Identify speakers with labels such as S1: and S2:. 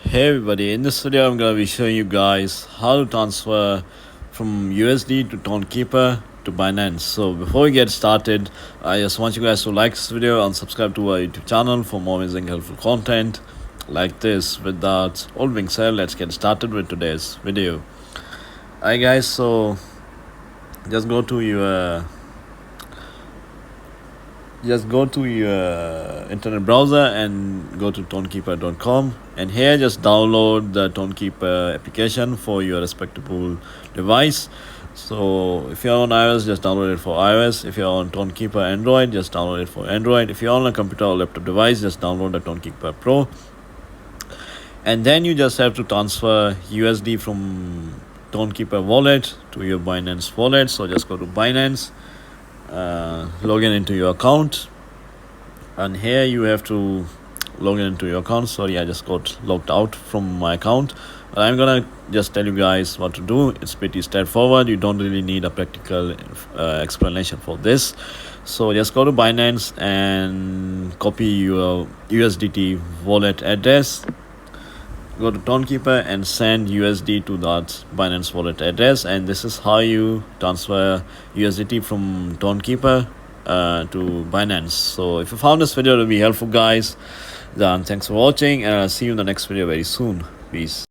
S1: Hey everybody, in this video I'm going to be showing you guys how to transfer from USD to TonKeeper to Binance. So before we get started, I just want you guys to like this video and subscribe to our YouTube channel for more amazing helpful content like this. With that all being said, let's get started with today's video. Alright guys, so just go to your internet browser and go to tonkeeper.com, and here just download the TonKeeper application for your respectable device. So if you're on iOS, just download it for iOS. If you're on TonKeeper Android, just download it for Android. If you're on a computer or laptop device, just download the TonKeeper Pro, and then you just have to transfer USD from TonKeeper wallet to your Binance wallet. So just go to Binance, log in into your account, and here you have to log in into your account. Sorry, I just got logged out from my account. I'm gonna just tell you guys what to do. It's pretty straightforward. You don't really need a practical explanation for this. So just go to Binance and copy your USDT wallet address. Go to TonKeeper and send USD to that Binance wallet address, and this is how you transfer USDT from TonKeeper to Binance. So if you found this video to be helpful guys, then thanks for watching, and I'll see you in the next video very soon. Peace.